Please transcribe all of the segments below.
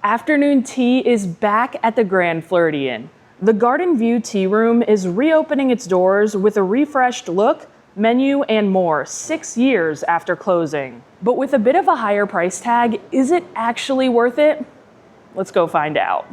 Afternoon tea is back at the Grand Floridian. The Garden View Tea Room is reopening its doors with a refreshed look, menu, and more 6 years after closing. But with a bit of a higher price tag, is it actually worth it? Let's go find out.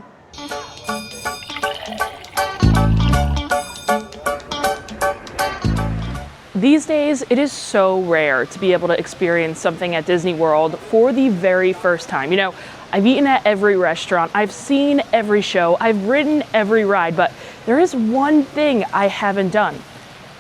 These days, it is so rare to be able to experience something at Disney World for the very first time. You know, I've eaten at every restaurant, I've seen every show, I've ridden every ride, but there is one thing I haven't done,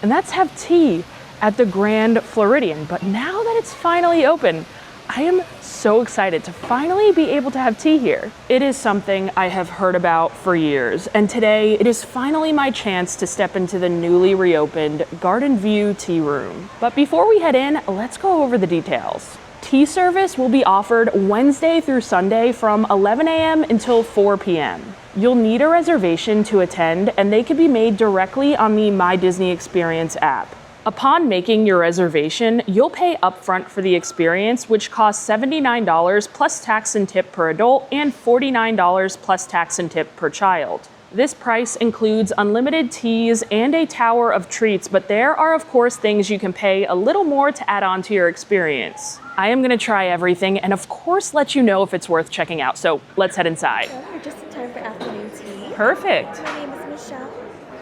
and that's have tea at the Grand Floridian. But now that it's finally open, I am so excited to finally be able to have tea here. It is something I have heard about for years, and today it is finally my chance to step into the newly reopened Garden View Tea Room. But before we head in, let's go over the details. Tea service will be offered Wednesday through Sunday from 11 a.m. until 4 p.m. You'll need a reservation to attend, and they can be made directly on the My Disney Experience app. Upon making your reservation, you'll pay upfront for the experience, which costs $79 plus tax and tip per adult and $49 plus tax and tip per child. This price includes unlimited teas and a tower of treats, but there are of course things you can pay a little more to add on to your experience. I am gonna try everything and of course let you know if it's worth checking out, so let's head inside. So we're just in time for afternoon tea. Perfect. My name is Michelle.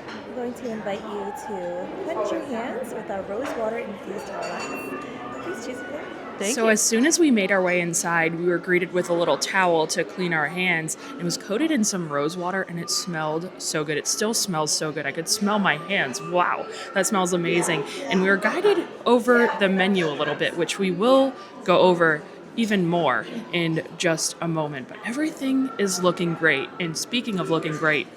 I'm going to invite you to cleanse your hands with our rose water infused towel. Please choose a plate. So as soon as we made our way inside, we were greeted with a little towel to clean our hands. It was coated in some rose water and it smelled so good. It still smells so good. I could smell my hands. Wow, that smells amazing. And we were guided over the menu a little bit, which we will go over even more in just a moment. But everything is looking great. And speaking of looking great,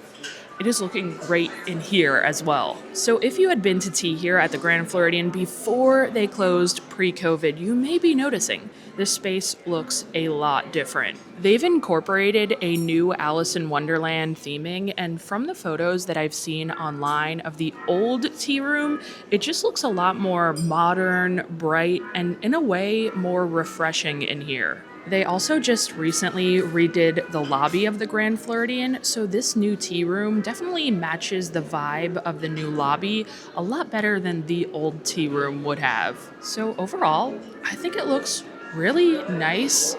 it is looking great in here as well. So if you had been to tea here at the Grand Floridian before they closed pre-COVID, you may be noticing this space looks a lot different. They've incorporated a new Alice in Wonderland theming, and from the photos that I've seen online of the old tea room, it just looks a lot more modern, bright, and in a way more refreshing in here. They also just recently redid the lobby of the Grand Floridian, so this new tea room definitely matches the vibe of the new lobby a lot better than the old tea room would have. So overall, I think it looks really nice,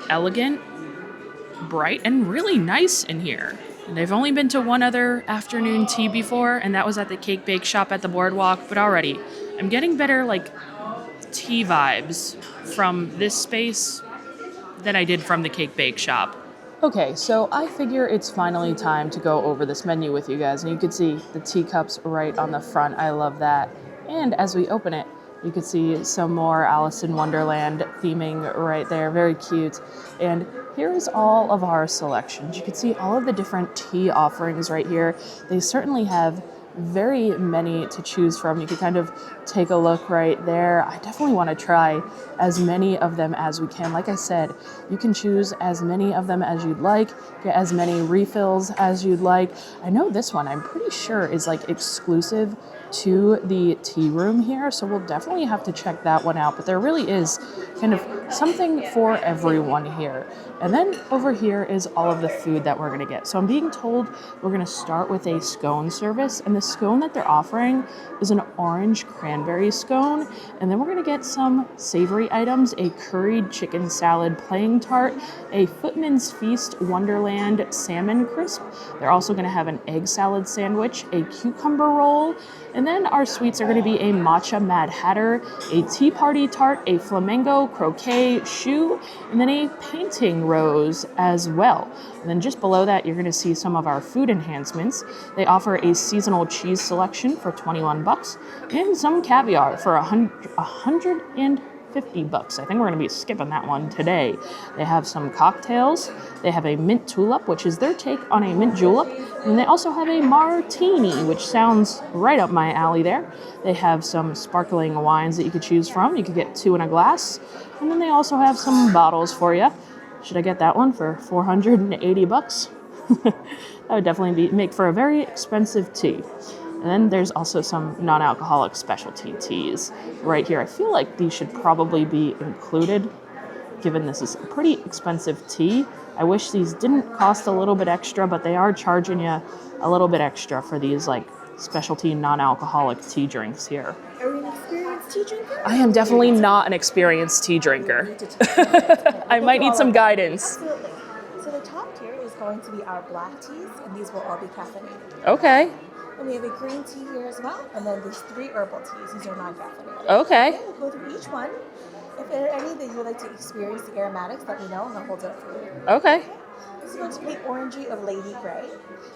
elegant, bright, and really nice in here. And I've only been to one other afternoon tea before, and that was at the Cake Bake Shop at the Boardwalk, but already I'm getting better tea vibes from this space than I did from the Cake Bake Shop. Okay, so I figure it's finally time to go over this menu with you guys, and you can see the teacups right on the front. I love that. And as we open it, you can see some more Alice in Wonderland theming right there, very cute. And here's all of our selections. You can see all of the different tea offerings right here. They certainly have very many to choose from. You can kind of take a look right there. I definitely want to try as many of them as we can. Like I said, you can choose as many of them as you'd like, get as many refills as you'd like. I know this one, I'm pretty sure is exclusive to the tea room here, so we'll definitely have to check that one out. But there really is kind of something for everyone here. And then over here is all of the food that we're gonna get. So I'm being told we're gonna start with a scone service, and the scone that they're offering is an orange cranberry scone. And then we're gonna get some savory items, a curried chicken salad plain tart, a Footman's Feast Wonderland salmon crisp. They're also gonna have an egg salad sandwich, a cucumber roll, and then our sweets are gonna be a matcha Mad Hatter, a tea party tart, a flamingo croquet shoe, and then a painting rose as well. And then just below that, you're gonna see some of our food enhancements. They offer a seasonal cheese selection for $21 and some caviar for $150. I think we're gonna be skipping that one today. They have some cocktails. They have a mint tulip, which is their take on a mint julep. And they also have a martini, which sounds right up my alley there. They have some sparkling wines that you could choose from. You could get 2 in a glass. And then they also have some bottles for you. Should I get that one for $480? That would definitely make for a very expensive tea. And then there's also some non-alcoholic specialty teas right here. I feel like these should probably be included, given this is a pretty expensive tea. I wish these didn't cost a little bit extra, but they are charging you a little bit extra for these like specialty non-alcoholic tea drinks here. Are you an experienced tea drinker? I am definitely not an experienced tea drinker. I might need some guidance. Absolutely. So the top tier is going to be our black teas, and these will all be caffeinated. Okay. And we have a green tea here as well, and then there's 3 herbal teas. These are non-caffeinated. Okay. We'll go through each one. If there are any that you would like to experience the aromatics, let me know, and I'll hold it up for you. Okay. This is going to be orangey of Lady Grey.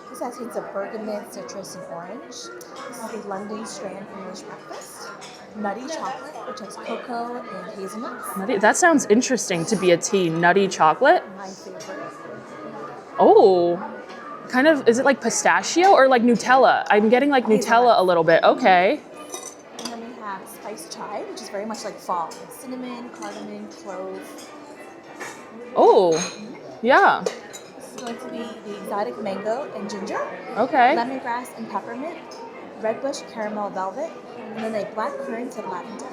This has hints of bergamot, citrus, and orange. This is a London Strand English breakfast. Nutty chocolate, which has cocoa and hazelnuts. That sounds interesting to be a tea. Nutty chocolate? My favorite. Oh, kind of, is it like pistachio or like Nutella? I'm getting like Nutella a little bit. Okay. And then we have spiced chai, which is very much like fall. Like cinnamon, cardamom, clove. Oh, yeah. This is going to be the exotic mango and ginger. Okay. Lemongrass and peppermint. Redbush caramel velvet. And then a black currant and lavender.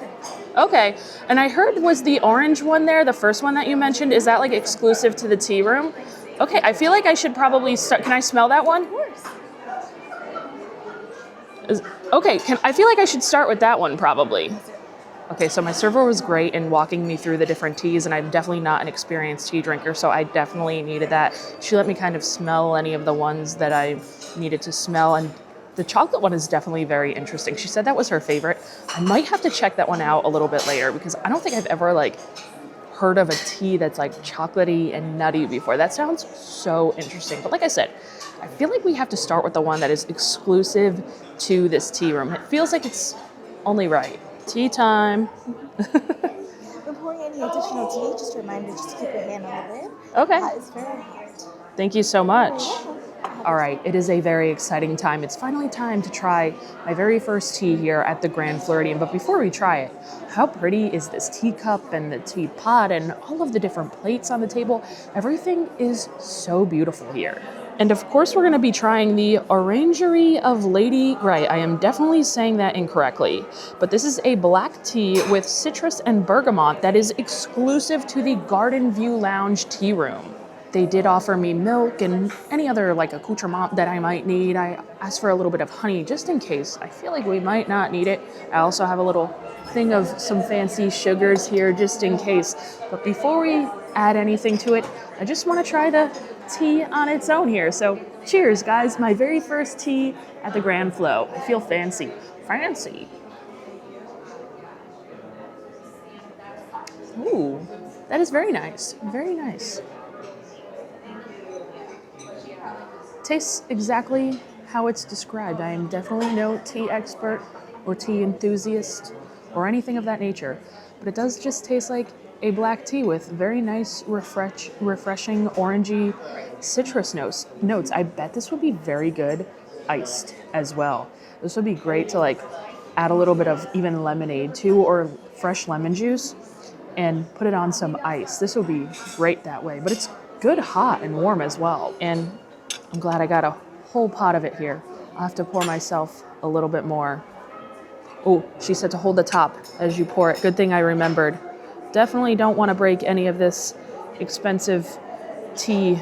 Okay. And I heard, was the orange one there, the first one that you mentioned, is that like exclusive to the tea room? Okay, I feel like I should probably start. Can I smell that one? Of course. Okay, I feel like I should start with that one probably. Okay, so my server was great in walking me through the different teas, and I'm definitely not an experienced tea drinker, so I definitely needed that. She let me kind of smell any of the ones that I needed to smell, and the chocolate one is definitely very interesting. She said that was her favorite. I might have to check that one out a little bit later, because I don't think I've ever like heard of a tea that's like chocolatey and nutty before. That sounds so interesting. But like I said, I feel like we have to start with the one that is exclusive to this tea room. It feels like it's only right. Tea time. When pouring any additional tea, just a reminder just to keep your hand on the lid. Okay. It's very hot. Thank you so much. All right, it is a very exciting time. It's finally time to try my very first tea here at the Grand Floridian. But before we try it, how pretty is this teacup and the teapot and all of the different plates on the table? Everything is so beautiful here. And of course, we're going to be trying the Orangery of Lady Grey. I am definitely saying that incorrectly, but this is a black tea with citrus and bergamot that is exclusive to the Garden View Lounge tea room. They did offer me milk and any other like accoutrement that I might need. I asked for a little bit of honey just in case. I feel like we might not need it. I also have a little thing of some fancy sugars here just in case. But before we add anything to it, I just want to try the tea on its own here. So cheers, guys. My very first tea at the Grand Flo. I feel fancy. Fancy. Ooh, that is very nice. Very nice. Tastes exactly how it's described. I am definitely no tea expert or tea enthusiast or anything of that nature, but it does just taste like a black tea with very nice, refreshing, orangey citrus notes. I bet this would be very good iced as well. This would be great to like add a little bit of even lemonade to, or fresh lemon juice, and put it on some ice. This would be great that way, but it's good hot and warm as well. And I'm glad I got a whole pot of it here. I'll have to pour myself a little bit more. Oh, she said to hold the top as you pour it. Good thing I remembered. Definitely don't want to break any of this expensive teapots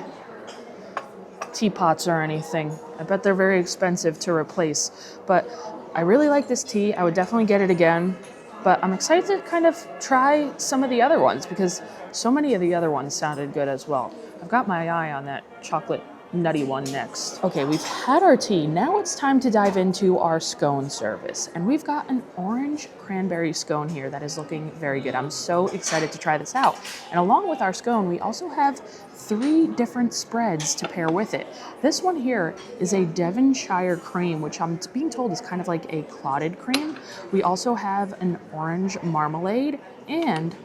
or anything. I bet they're very expensive to replace. But I really like this tea. I would definitely get it again. But I'm excited to kind of try some of the other ones because so many of the other ones sounded good as well. I've got my eye on that chocolate nutty one next. Okay, we've had our tea. Now it's time to dive into our scone service. And we've got an orange cranberry scone here that is looking very good. I'm so excited to try this out. And along with our scone, we also have 3 different spreads to pair with it. This one here is a Devonshire cream, which I'm being told is kind of like a clotted cream. We also have an orange marmalade and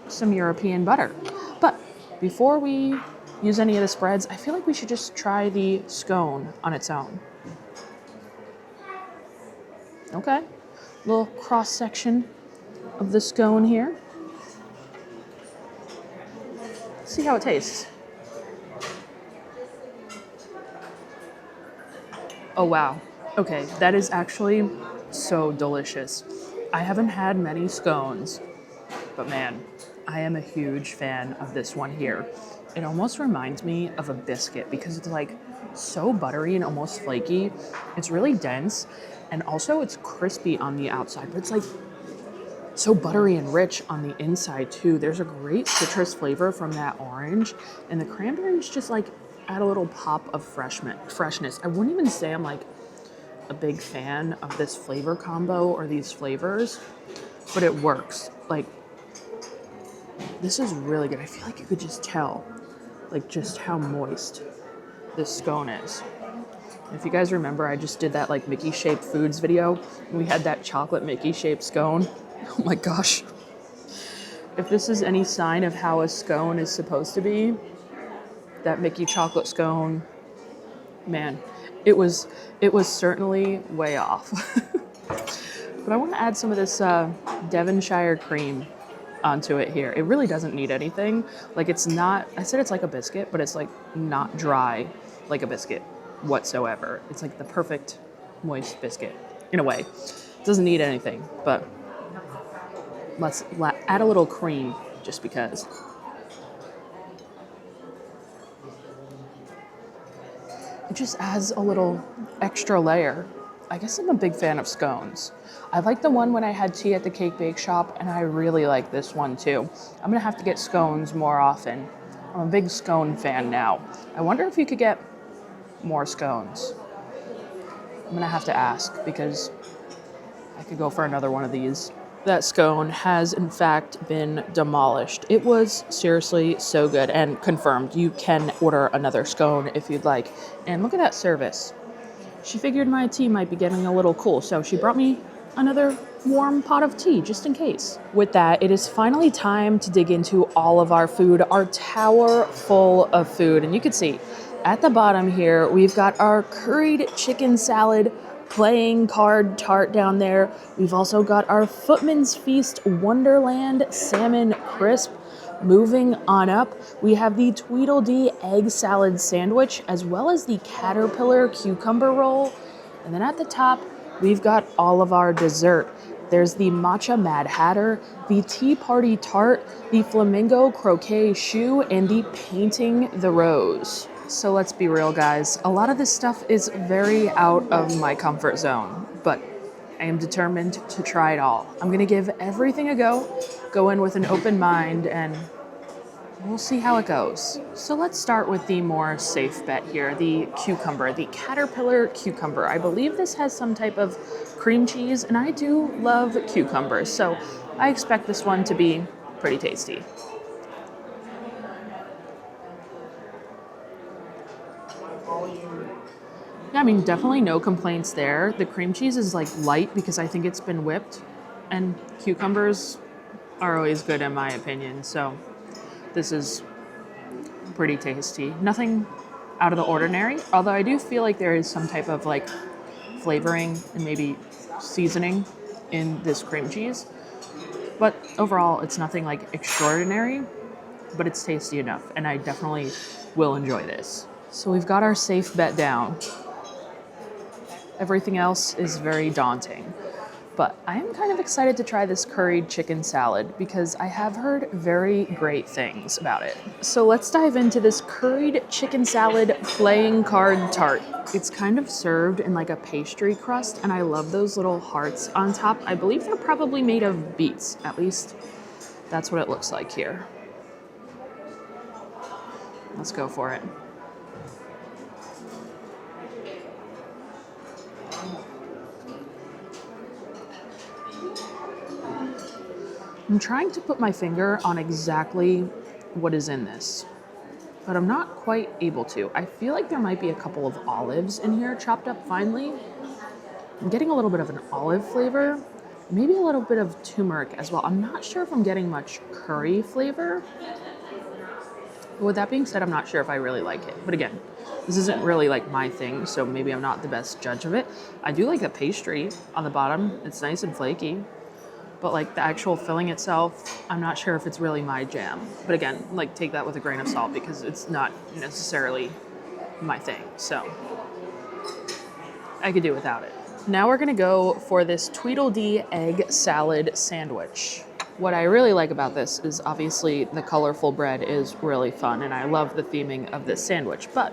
some European butter. But before we use any of the spreads, I feel like we should just try the scone on its own. Okay, little cross section of the scone here. See how it tastes. Oh wow, okay, that is actually so delicious. I haven't had many scones, but man, I am a huge fan of this one here. It almost reminds me of a biscuit because it's like so buttery and almost flaky. It's really dense, and also it's crispy on the outside, but it's like so buttery and rich on the inside too. There's a great citrus flavor from that orange, and the cranberries just like add a little pop of freshness. I wouldn't even say I'm like a big fan of this flavor combo or these flavors, but it works. Like, this is really good. I feel like you could just tell like just how moist this scone is. If you guys remember, I just did that like Mickey shaped foods video, and we had that chocolate Mickey shaped scone. Oh my gosh. If this is any sign of how a scone is supposed to be, that Mickey chocolate scone, man, it was certainly way off. But I want to add some of this Devonshire cream onto it here. It really doesn't need anything. Like, it's not, I said it's like a biscuit, but it's like not dry like a biscuit whatsoever. It's like the perfect moist biscuit in a way. It doesn't need anything, but let's add a little cream just because. It just adds a little extra layer. I guess I'm a big fan of scones. I like the one when I had tea at the cake bake shop, and I really like this one too. I'm gonna have to get scones more often. I'm a big scone fan now. I wonder if you could get more scones. I'm gonna have to ask because I could go for another one of these. That scone has in fact been demolished. It was seriously so good, and confirmed. You can order another scone if you'd like. And look at that service. She figured my tea might be getting a little cool, so she brought me another warm pot of tea just in case. With that, it is finally time to dig into all of our food, our tower full of food. And you can see at the bottom here, we've got our curried chicken salad, playing card tart down there. We've also got our Footman's Feast Wonderland salmon crisp. Moving on up, we have the Tweedledee egg salad sandwich, as well as the caterpillar cucumber roll. And then at the top, we've got all of our dessert. There's the matcha Mad Hatter, the tea party tart, the flamingo croquet choux, and the painting the rose. So let's be real, guys. A lot of this stuff is very out of my comfort zone, but I am determined to try it all. I'm gonna give everything a go in with an open mind, and we'll see how it goes. So let's start with the more safe bet here, the cucumber, the caterpillar cucumber. I believe this has some type of cream cheese, and I do love cucumbers, so I expect this one to be pretty tasty. Yeah, I mean, definitely no complaints there. The cream cheese is like light because I think it's been whipped, and cucumbers are always good in my opinion, so this is pretty tasty. Nothing out of the ordinary, although I do feel like there is some type of like flavoring and maybe seasoning in this cream cheese. But overall, it's nothing like extraordinary, but it's tasty enough, and I definitely will enjoy this. So we've got our safe bet down. Everything else is very daunting. But I am kind of excited to try this curried chicken salad because I have heard very great things about it. So let's dive into this curried chicken salad playing card tart. It's kind of served in like a pastry crust, and I love those little hearts on top. I believe they're probably made of beets. At least that's what it looks like here. Let's go for it. I'm trying to put my finger on exactly what is in this, but I'm not quite able to. I feel like there might be a couple of olives in here chopped up finely. I'm getting a little bit of an olive flavor, maybe a little bit of turmeric as well. I'm not sure if I'm getting much curry flavor. But with that being said, I'm not sure if I really like it. But again, this isn't really like my thing, so maybe I'm not the best judge of it. I do like the pastry on the bottom. It's nice and flaky. But like the actual filling itself, I'm not sure if it's really my jam. But again, like take that with a grain of salt because it's not necessarily my thing. So I could do without it. Now we're gonna go for this Tweedledee egg salad sandwich. What I really like about this is obviously the colorful bread is really fun, and I love the theming of this sandwich, but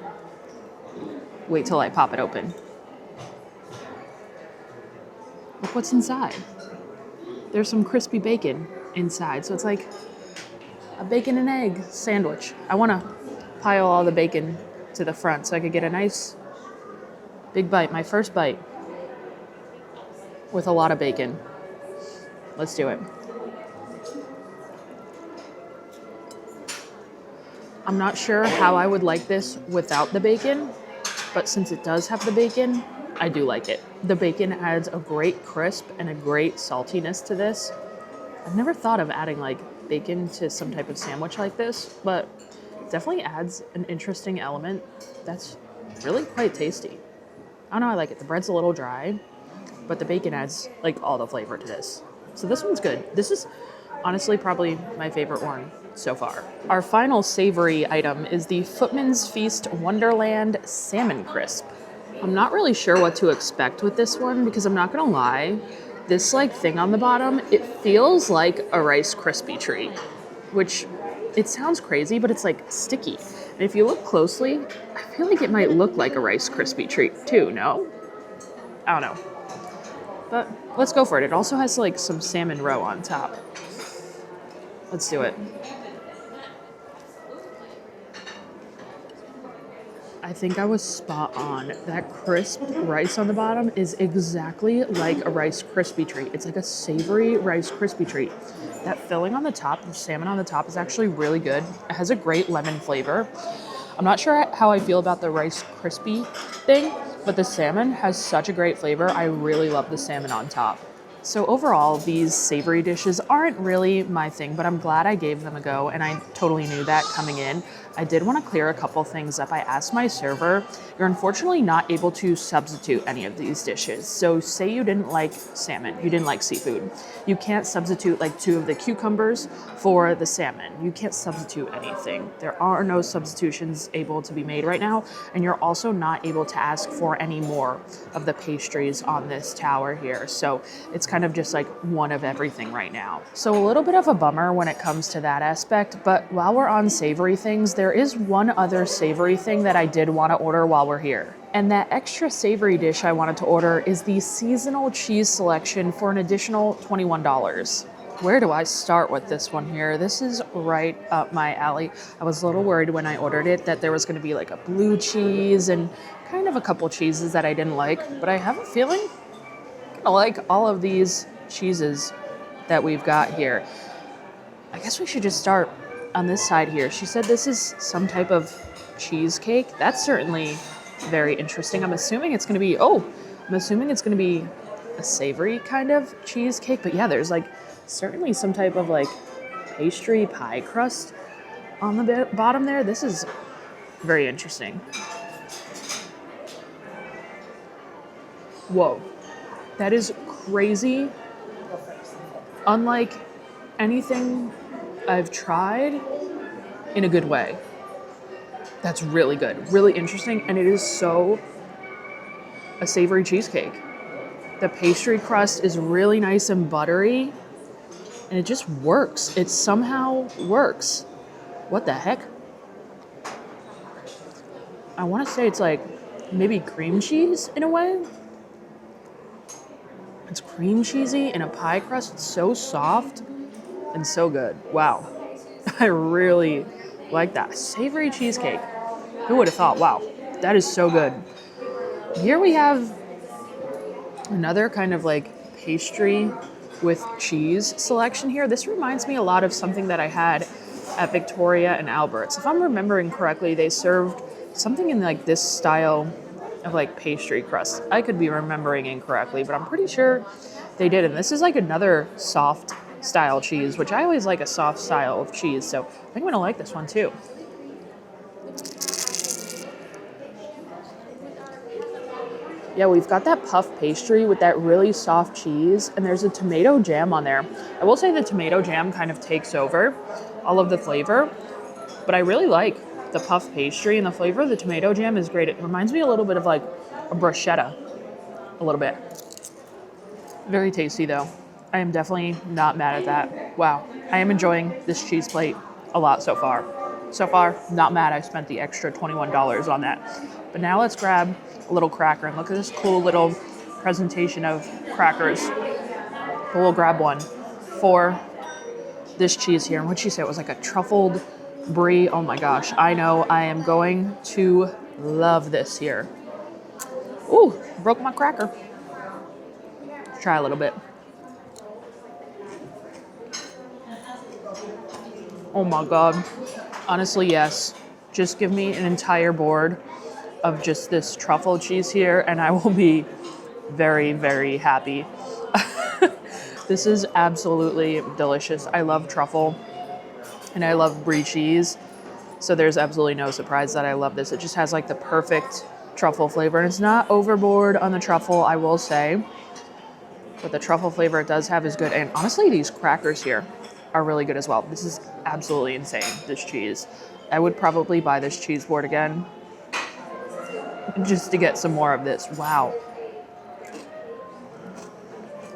wait till I pop it open. Look what's inside. There's some crispy bacon inside, so it's like a bacon and egg sandwich. I want to pile all the bacon to the front so I could get a nice big bite, my first bite with a lot of bacon. Let's do it. I'm not sure how I would like this without the bacon, but since it does have the bacon, I do like it. The bacon adds a great crisp and a great saltiness to this. I've never thought of adding like bacon to some type of sandwich like this, but it definitely adds an interesting element that's really quite tasty. I don't know, I like it. The bread's a little dry, but the bacon adds like all the flavor to this. So this one's good. This is honestly probably my favorite one so far. Our final savory item is the Footman's Feast Wonderland Salmon Crisp. I'm not really sure what to expect with this one because I'm not gonna lie, this like thing on the bottom, it feels like a Rice Krispie treat, which it sounds crazy, but it's like sticky. And if you look closely, I feel like it might look like a Rice Krispie treat too, no? I don't know. But let's go for it. It also has like some salmon roe on top. Let's do it. I think I was spot on. That crisp rice on the bottom is exactly like a Rice Krispie treat. It's like a savory Rice Krispie treat. That filling on the top, the salmon on the top, is actually really good. It has a great lemon flavor. I'm not sure how I feel about the Rice Krispie thing, but the salmon has such a great flavor. I really love the salmon on top. So overall, these savory dishes aren't really my thing, but I'm glad I gave them a go, and I totally knew that coming in. I did want to clear a couple things up. I asked my server, you're unfortunately not able to substitute any of these dishes. So say you didn't like salmon, you didn't like seafood. You can't substitute like 2 of the cucumbers for the salmon. You can't substitute anything. There are no substitutions able to be made right now, and you're also not able to ask for any more of the pastries on this tower here. So it's kind of just like one of everything right now. So a little bit of a bummer when it comes to that aspect, but while we're on savory things, there is one other savory thing that I did want to order while we're here. And that extra savory dish I wanted to order is the seasonal cheese selection for an additional $21. Where do I start with this one here? This is right up my alley. I was a little worried when I ordered it that there was going to be like a blue cheese and kind of a couple cheeses that I didn't like, but I have a feeling I like all of these cheeses that we've got here. I guess we should just start on this side here. She said this is some type of cheesecake. That's certainly very interesting. I'm assuming it's going to be, a savory kind of cheesecake. But yeah, there's like certainly some type of like pastry pie crust on the bottom there. This is very interesting. Whoa. That is crazy. Unlike anything I've tried in a good way. That's really good, really interesting, and it is so a savory cheesecake. The pastry crust is really nice and buttery, and it just works. It somehow works. What the heck? I want to say it's like maybe cream cheese in a way. It's cream cheesy in a pie crust. It's so soft and so good. Wow. I really like that. Savory cheesecake. Who would have thought? Wow, that is so good. Here we have another kind of like pastry with cheese selection here. This reminds me a lot of something that I had at Victoria and Albert's. If I'm remembering correctly, they served something in like this style of like pastry crust. I could be remembering incorrectly, but I'm pretty sure they did. And this is like another soft style cheese, which I always like a soft style of cheese. So I think I'm gonna like this one too. Yeah, we've got that puff pastry with that really soft cheese, and there's a tomato jam on there. I will say the tomato jam kind of takes over all of the flavor, but I really like the puff pastry, and the flavor of the tomato jam is great. It reminds me a little bit of like a bruschetta, a little bit. Very tasty though. I am definitely not mad at that. Wow. I am enjoying this cheese plate a lot so far. So far, not mad I spent the extra $21 on that. But now let's grab a little cracker and look at this cool little presentation of crackers. But we'll grab one for this cheese here. And what'd she say? It was like a truffled brie. Oh my gosh. I know I am going to love this here. Ooh, broke my cracker. Let's try a little bit. Oh my God. Honestly, yes. Just give me an entire board of just this truffle cheese here and I will be very, very happy. This is absolutely delicious. I love truffle and I love brie cheese. So there's absolutely no surprise that I love this. It just has like the perfect truffle flavor and it's not overboard on the truffle, I will say. But the truffle flavor it does have is good. And honestly, these crackers here are really good as well. This is absolutely insane, this cheese. I would probably buy this cheese board again just to get some more of this. Wow.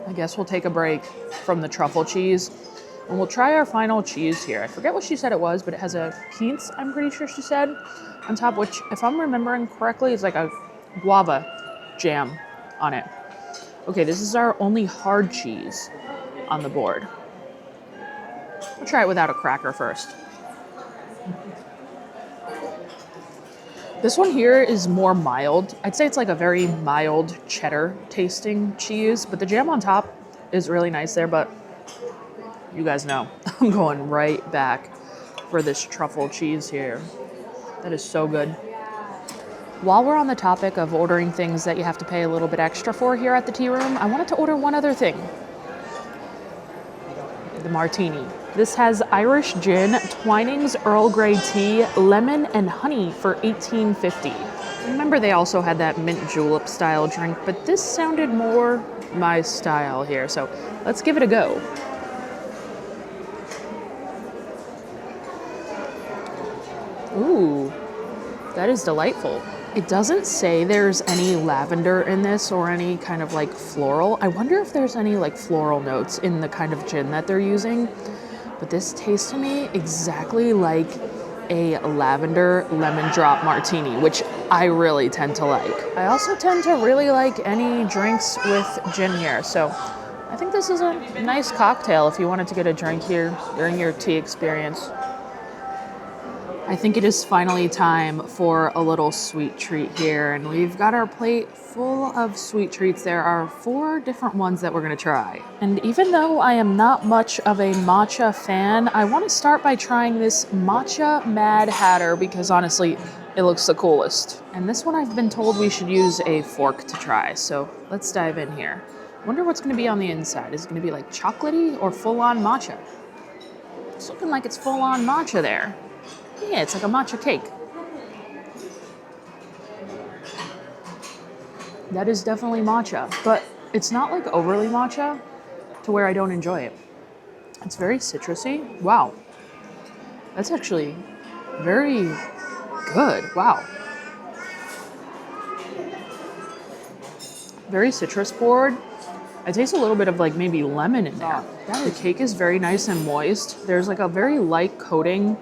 I guess we'll take a break from the truffle cheese and we'll try our final cheese here. I forget what she said it was, but it has a quince, I'm pretty sure she said, on top, which if I'm remembering correctly, is like a guava jam on it. Okay, this is our only hard cheese on the board. We'll try it without a cracker first. This one here is more mild. I'd say it's like a very mild cheddar tasting cheese, but the jam on top is really nice there, but you guys know I'm going right back for this truffle cheese here. That is so good. While we're on the topic of ordering things that you have to pay a little bit extra for here at the tea room, I wanted to order one other thing. The martini. This has Irish gin, Twinings Earl Grey tea, lemon, and honey for $18.50. Remember they also had that mint julep style drink, but this sounded more my style here, so let's give it a go. Ooh, that is delightful. It doesn't say there's any lavender in this or any kind of like floral. I wonder if there's any like floral notes in the kind of gin that they're using. But this tastes to me exactly like a lavender lemon drop martini, which I really tend to like. I also tend to really like any drinks with gin here. So I think this is a nice cocktail if you wanted to get a drink here during your tea experience. I think it is finally time for a little sweet treat here, and we've got our plate full of sweet treats. There are 4 different ones that we're gonna try. And even though I am not much of a matcha fan, I wanna start by trying this matcha Mad Hatter because honestly, it looks the coolest. And this one I've been told we should use a fork to try, so let's dive in here. Wonder what's gonna be on the inside. Is it gonna be like chocolatey or full-on matcha? It's looking like it's full-on matcha there. Yeah, it's like a matcha cake. That is definitely matcha, but it's not like overly matcha to where I don't enjoy it. It's very citrusy. Wow. That's actually very good. Wow. Very citrus forward. I taste a little bit of like maybe lemon in there. The cake is very nice and moist. There's like a very light coating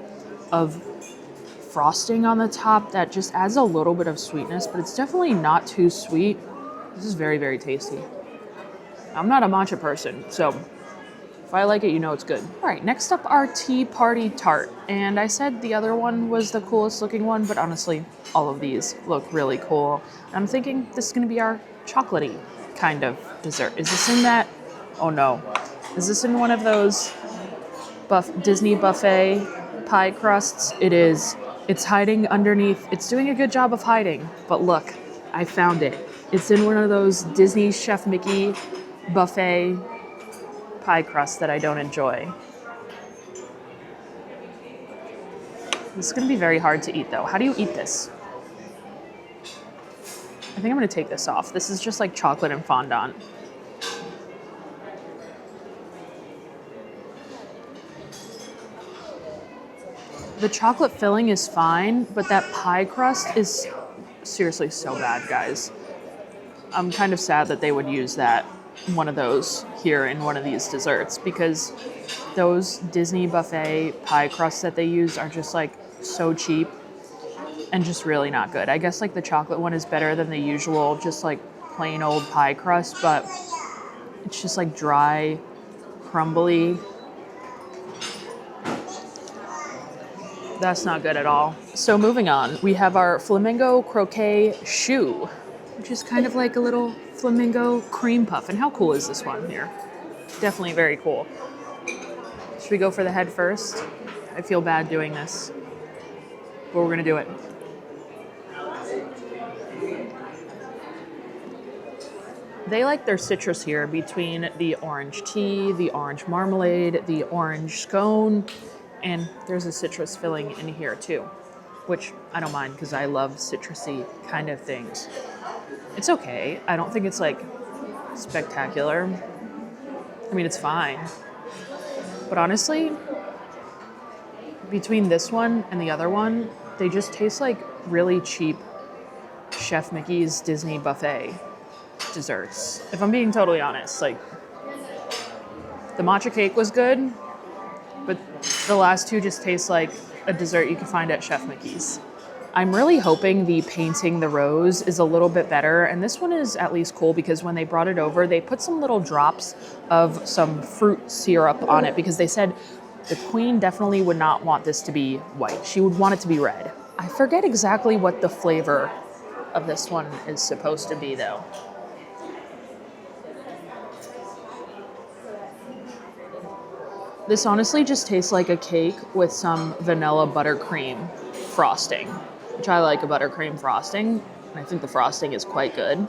of frosting on the top that just adds a little bit of sweetness, but it's definitely not too sweet. This is very, very tasty. I'm not a matcha person, so if I like it, you know it's good. All right, next up, our Tea Party Tart. And I said the other one was the coolest looking one, but honestly, all of these look really cool. I'm thinking this is gonna be our chocolatey kind of dessert. Is this in that? Oh no. Is this in one of those Disney buffet pie crusts? It is. It's hiding underneath. It's doing a good job of hiding, but look, I found it. It's in one of those Disney Chef Mickey buffet pie crusts that I don't enjoy. This is gonna be very hard to eat though. How do you eat this? I think I'm gonna take this off. This is just like chocolate and fondant. The chocolate filling is fine, but that pie crust is seriously so bad, guys. I'm kind of sad that they would use that one of those here in one of these desserts, because those Disney buffet pie crusts that they use are just like so cheap and just really not good. I guess like the chocolate one is better than the usual just like plain old pie crust, but it's just like dry, crumbly. That's not good at all. So moving on, we have our flamingo croquet shoe, which is kind of like a little flamingo cream puff. And how cool is this one here? Definitely very cool. Should we go for the head first? I feel bad doing this, but we're gonna do it. They like their citrus here between the orange tea, the orange marmalade, the orange scone, and there's a citrus filling in here too, which I don't mind because I love citrusy kind of things. It's okay. I don't think it's like spectacular. I mean, it's fine. But honestly, between this one and the other one, they just taste like really cheap Chef Mickey's Disney buffet desserts. If I'm being totally honest, like the matcha cake was good, but the last two just taste like a dessert you can find at Chef Mickey's. I'm really hoping the painting the rose is a little bit better, and this one is at least cool because when they brought it over, they put some little drops of some fruit syrup on it because they said the queen definitely would not want this to be white. She would want it to be red. I forget exactly what the flavor of this one is supposed to be though. This honestly just tastes like a cake with some vanilla buttercream frosting, which I like a buttercream frosting, and I think the frosting is quite good.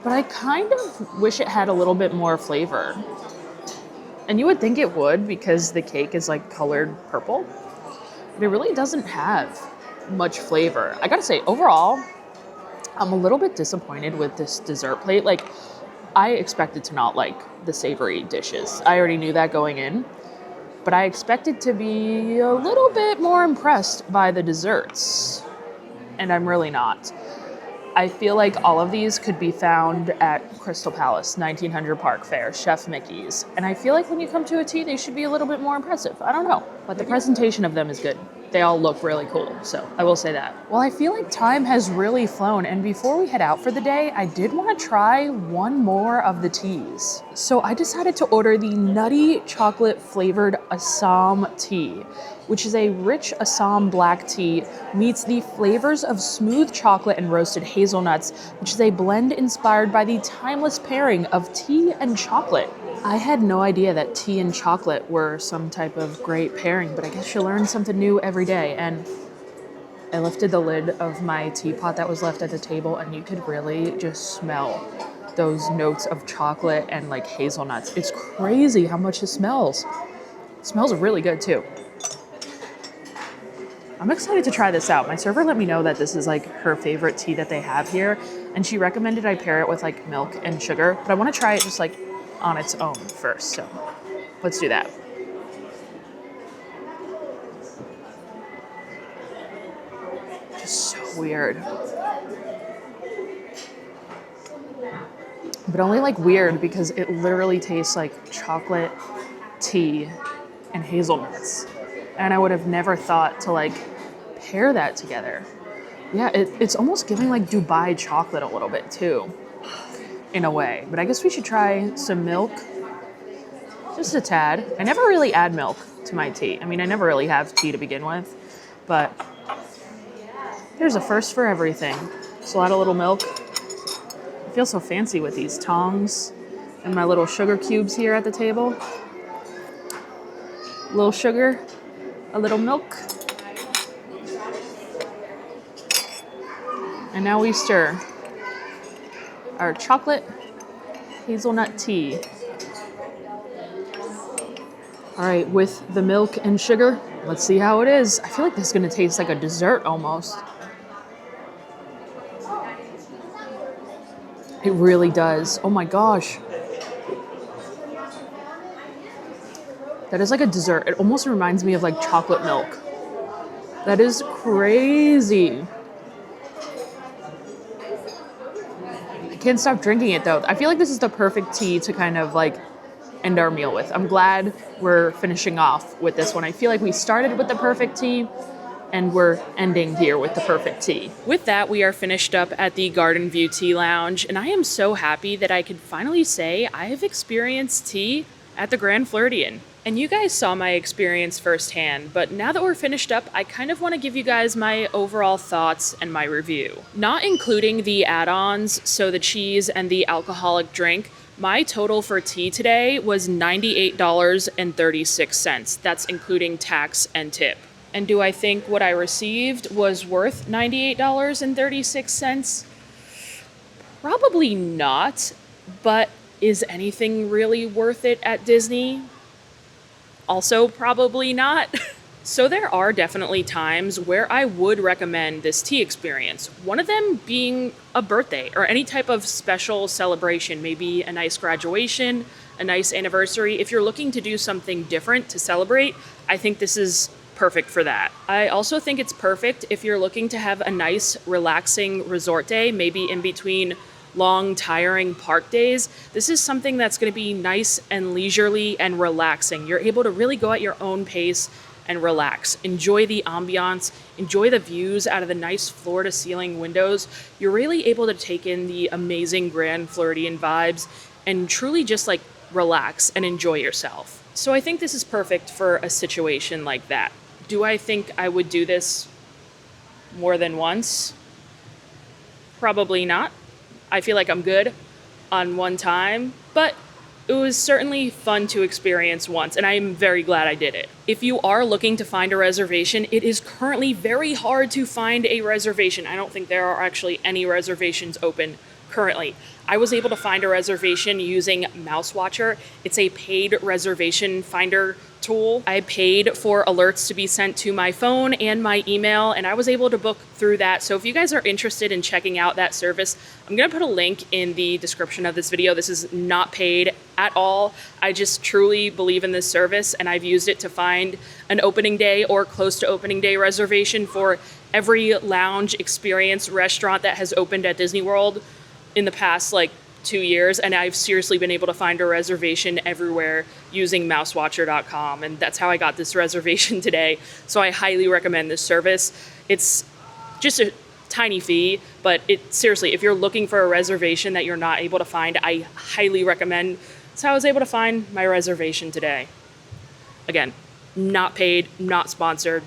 But I kind of wish it had a little bit more flavor. And you would think it would because the cake is like colored purple, but it really doesn't have much flavor. I gotta say, overall, I'm a little bit disappointed with this dessert plate. Like, I expected to not like the savory dishes. I already knew that going in, but I expected to be a little bit more impressed by the desserts, and I'm really not. I feel like all of these could be found at Crystal Palace, 1900 Park Fair, Chef Mickey's, and I feel like when you come to a tea, they should be a little bit more impressive. I don't know, but the presentation of them is good. They all look really cool, so I will say that. Well, I feel like time has really flown, and before we head out for the day, I did want to try one more of the teas. So I decided to order the nutty chocolate flavored Assam tea, which is a rich Assam black tea meets the flavors of smooth chocolate and roasted hazelnuts, which is a blend inspired by the timeless pairing of tea and chocolate. I had no idea that tea and chocolate were some type of great pairing, but I guess you learn something new every day. And I lifted the lid of my teapot that was left at the table, and you could really just smell those notes of chocolate and like hazelnuts. It's crazy how much it smells. It smells really good too. I'm excited to try this out. My server let me know that this is like her favorite tea that they have here, and she recommended I pair it with like milk and sugar, but I want to try it just like on its own first, so let's do that. Just so weird. But only like weird because it literally tastes like chocolate, tea, and hazelnuts. And I would have never thought to like pair that together. Yeah, it's almost giving like Dubai chocolate a little bit too, in a way. But I guess we should try some milk, just a tad. I never really add milk to my tea. I mean, I never really have tea to begin with, but there's a first for everything. So add a little milk. I feel so fancy with these tongs and my little sugar cubes here at the table. A little sugar, a little milk. And now we stir our chocolate hazelnut tea. All right, with the milk and sugar, let's see how it is. I feel like this is gonna taste like a dessert almost. It really does. Oh my gosh. That is like a dessert. It almost reminds me of like chocolate milk. That is crazy. I Can't stop drinking it though. I feel like this is the perfect tea to kind of like end our meal with. I'm glad we're finishing off with this one. I feel like we started with the perfect tea and we're ending here with the perfect tea. With that, we are finished up at the Garden View Tea Lounge, and I am so happy that I could finally say I have experienced tea at the Grand Floridian. And you guys saw my experience firsthand, but now that we're finished up, I kind of want to give you guys my overall thoughts and my review. Not including the add-ons, so the cheese and the alcoholic drink, my total for tea today was $98.36. That's including tax and tip. And do I think what I received was worth $98.36? Probably not, but is anything really worth it at Disney? Also probably not. So there are definitely times where I would recommend this tea experience. One of them being a birthday or any type of special celebration, maybe a nice graduation, a nice anniversary. If you're looking to do something different to celebrate, I think this is perfect for that. I also think it's perfect if you're looking to have a nice, relaxing resort day, maybe in between long, tiring park days. This is something that's going to be nice and leisurely and relaxing. You're able to really go at your own pace and relax. Enjoy the ambiance, enjoy the views out of the nice floor-to-ceiling windows. You're really able to take in the amazing Grand Floridian vibes and truly just like relax and enjoy yourself. So I think this is perfect for a situation like that. Do I think I would do this more than once? Probably not. I feel like I'm good on one time, but it was certainly fun to experience once, and I'm very glad I did it. If you are looking to find a reservation, it is currently very hard to find a reservation. I don't think there are actually any reservations open currently. I was able to find a reservation using Mouse Watcher. It's a paid reservation finder tool. I paid for alerts to be sent to my phone and my email, and I was able to book through that. So if you guys are interested in checking out that service, I'm gonna put a link in the description of this video. This is not paid at all. I just truly believe in this service, and I've used it to find an opening day or close to opening day reservation for every lounge, experience, restaurant that has opened at Disney World in the past like 2 years, and I've seriously been able to find a reservation everywhere using mousewatcher.com, and that's how I got this reservation today. So I highly recommend this service. It's just a tiny fee, but seriously, if you're looking for a reservation that you're not able to find, I highly recommend. That's how I was able to find my reservation today. Again, not paid, not sponsored.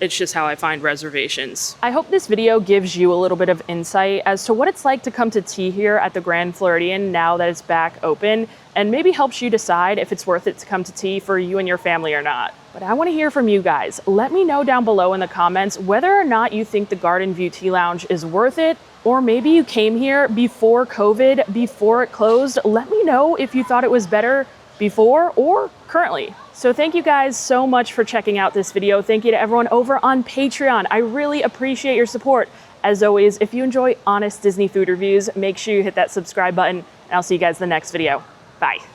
It's just how I find reservations. I hope this video gives you a little bit of insight as to what it's like to come to tea here at the Grand Floridian now that it's back open, and maybe helps you decide if it's worth it to come to tea for you and your family or not. But I want to hear from you guys. Let me know down below in the comments whether or not you think the Garden View Tea Lounge is worth it, or maybe you came here before COVID, before it closed. Let me know if you thought it was better before or currently. So thank you guys so much for checking out this video. Thank you to everyone over on Patreon. I really appreciate your support. As always, if you enjoy honest Disney food reviews, make sure you hit that subscribe button, and I'll see you guys in the next video. Bye.